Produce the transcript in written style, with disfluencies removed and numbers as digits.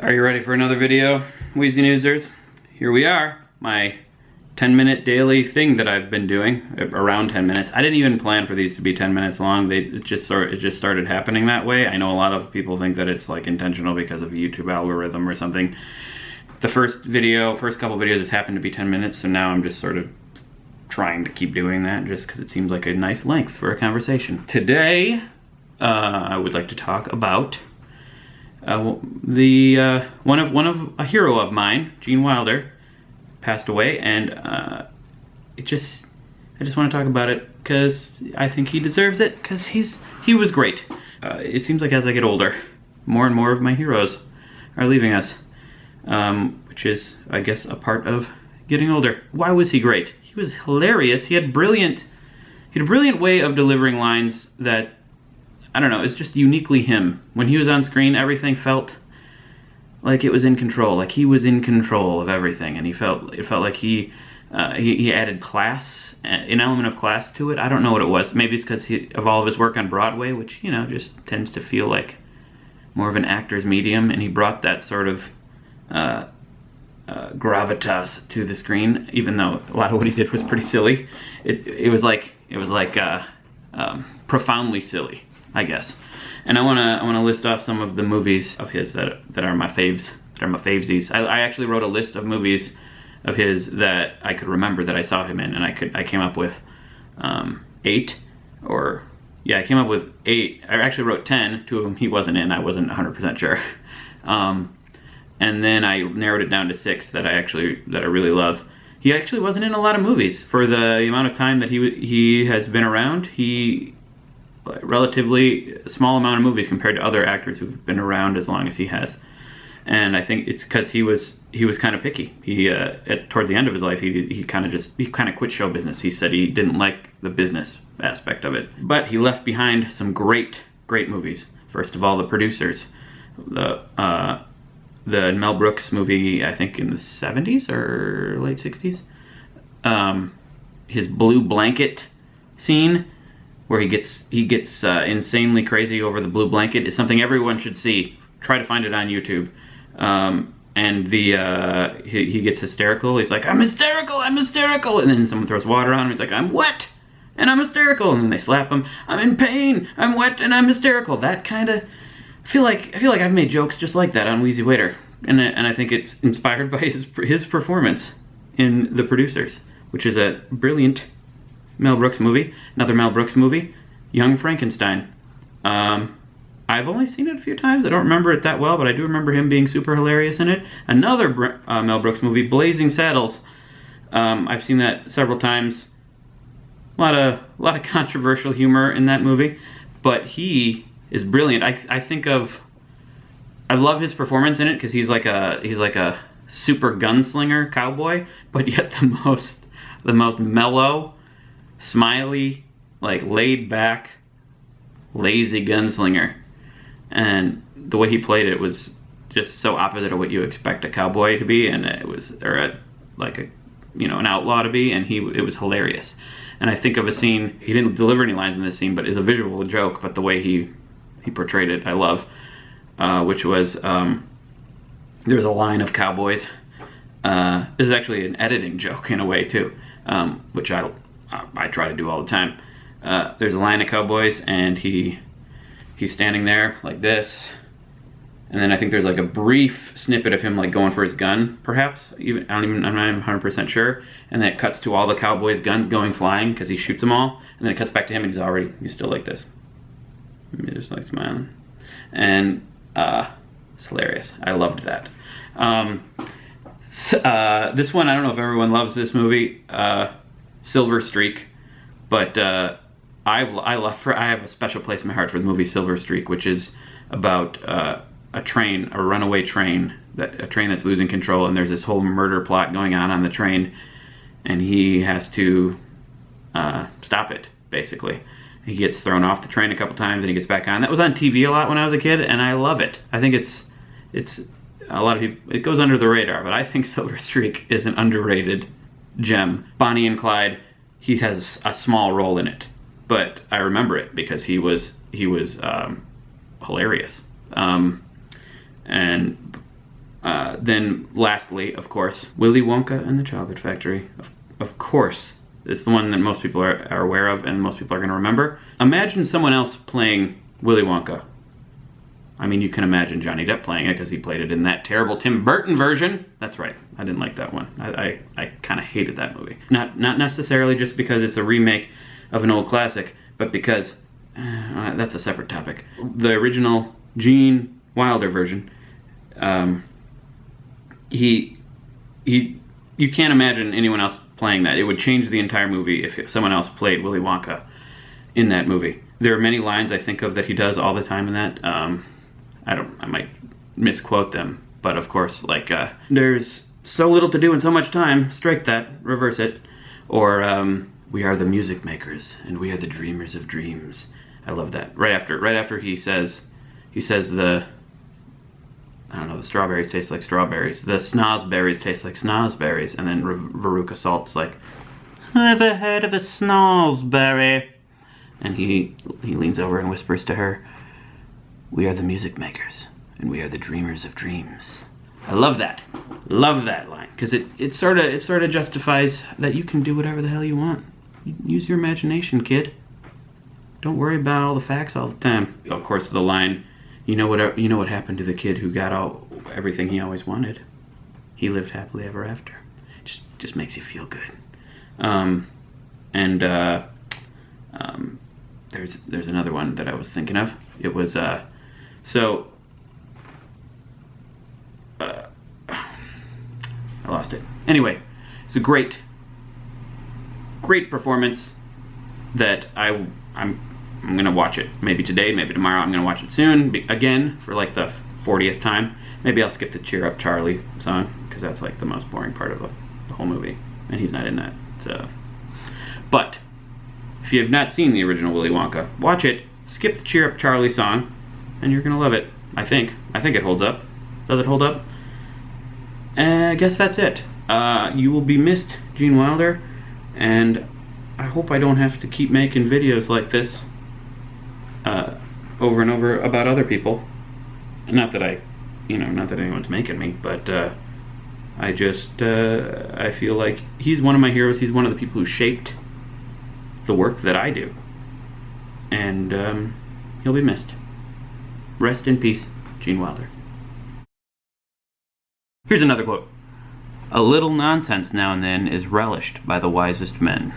Are you ready for another video, WheezyNewsers? Here we are, my 10-minute daily thing that I've been doing, around 10 minutes. I didn't even plan for these to be 10 minutes long. It just started happening that way. I know a lot of people think that it's like intentional because of a YouTube algorithm or something. The first couple videos just happened to be 10 minutes, so now I'm just sort of trying to keep doing that just because it seems like a nice length for a conversation. Today, I would like to talk about one of a hero of mine, Gene Wilder, passed away, and I just want to talk about it because I think he deserves it, because he was great. It seems like as I get older, more and more of my heroes are leaving us, which is, I guess, a part of getting older. Why was he great? He was hilarious. He had a brilliant way of delivering lines that, I don't know, it's just uniquely him. When he was on screen, everything felt like it was in control, like he was in control of everything, and it felt like he added class, an element of class to it. I don't know what it was. Maybe it's because of all of his work on Broadway, which, you know, just tends to feel like more of an actor's medium, and he brought that sort of gravitas to the screen, even though a lot of what he did was pretty silly. It was like profoundly silly, I guess. And I wanna list off some of the movies of his that are my faves, that are my favesies. I actually wrote a list of movies of his that I could remember that I saw him in, and I came up with 8, or yeah, I came up with 8. I actually wrote 10. 2 of them he wasn't in. I wasn't 100% sure. And then I narrowed it down to 6 that I really love. He actually wasn't in a lot of movies for the amount of time that he has been around. He relatively small amount of movies compared to other actors who've been around as long as he has, and I think it's because he was kind of picky. He towards the end of his life, he kind of quit show business. He said he didn't like the business aspect of it, but he left behind some great movies. First of all, The Producers, the Mel Brooks movie, I think in the 70s or late 60s. His blue blanket scene, where he gets insanely crazy over the blue blanket, is something everyone should see. Try to find it on YouTube. And he gets hysterical. He's like, I'm hysterical, and then someone throws water on him. He's like, I'm wet and I'm hysterical, and then they slap him. I'm in pain, I'm wet, and I'm hysterical. That kind of, I feel like I've made jokes just like that on Wheezy Waiter, and I think it's inspired by his performance in The Producers, which is a brilliant Mel Brooks movie. Another Mel Brooks movie, Young Frankenstein. I've only seen it a few times. I don't remember it that well, but I do remember him being super hilarious in it. Another Mel Brooks movie, Blazing Saddles. I've seen that several times. A lot of controversial humor in that movie, but he is brilliant. I love his performance in it because he's like a super gunslinger cowboy, but yet the most mellow, smiley, like laid back, lazy gunslinger. And the way he played it was just so opposite of what you expect a cowboy to be, and an outlaw to be, and it was hilarious. And I think of a scene, he didn't deliver any lines in this scene, but is a visual joke, but the way he portrayed it, I love, which was, there's a line of cowboys. This is actually an editing joke in a way too, which I try to do all the time. There's a line of cowboys, and he's standing there like this, and then I think there's like a brief snippet of him like going for his gun, perhaps. I'm not even 100% sure. And then it cuts to all the cowboys' guns going flying because he shoots them all, and then it cuts back to him, and he's still like this. Maybe just like smiling, and it's hilarious. I loved that. This one, I don't know if everyone loves this movie, Silver Streak, but I have a special place in my heart for the movie Silver Streak, which is about a runaway train, a train that's losing control, and there's this whole murder plot going on the train, and he has to stop it, basically. He gets thrown off the train a couple times, and he gets back on. That was on TV a lot when I was a kid, and I love it. I think it's a lot of people, it goes under the radar, but I think Silver Streak is an underrated gem. Bonnie and Clyde, he has a small role in it, but I remember it because he was hilarious. And Then lastly, of course, Willy Wonka and the Chocolate Factory. Of course. It's the one that most people are aware of and most people are going to remember. Imagine someone else playing Willy Wonka. I mean, you can imagine Johnny Depp playing it because he played it in that terrible Tim Burton version. That's right. I didn't like that one. I kind of hated that movie. Not necessarily just because it's a remake of an old classic, but because that's a separate topic. The original Gene Wilder version, you can't imagine anyone else playing that. It would change the entire movie if someone else played Willy Wonka in that movie. There are many lines I think of that he does all the time in that. I might misquote them, but of course, like, there's so little to do in so much time, strike that, reverse it. Or, we are the music makers, and we are the dreamers of dreams. I love that. Right after he says the, I don't know, the strawberries taste like strawberries, the snozberries taste like snozberries, and then Veruca Salt's like, ever heard of a snozberry? And he leans over and whispers to her, we are the music makers, and we are the dreamers of dreams. I love that line, because it sort of justifies that you can do whatever the hell you want. Use your imagination, kid. Don't worry about all the facts all the time. Of course, the line, you know what happened to the kid who got everything he always wanted. He lived happily ever after. Just makes you feel good. There's another one that I was thinking of. It was I lost it. Anyway, it's a great performance that I'm gonna watch it. Maybe today, maybe tomorrow. I'm gonna watch it soon again for like the 40th time. Maybe I'll skip the Cheer Up Charlie song because that's like the most boring part of the whole movie, and he's not in that. So, but if you have not seen the original Willy Wonka, watch it. Skip the Cheer Up Charlie song, and you're gonna love it. I think it holds up. Does it hold up? I guess that's it. You will be missed, Gene Wilder, and I hope I don't have to keep making videos like this over and over about other people. Not that anyone's making me, but I feel like he's one of my heroes. He's one of the people who shaped the work that I do, and he'll be missed. Rest in peace, Gene Wilder. Here's another quote. A little nonsense now and then is relished by the wisest men.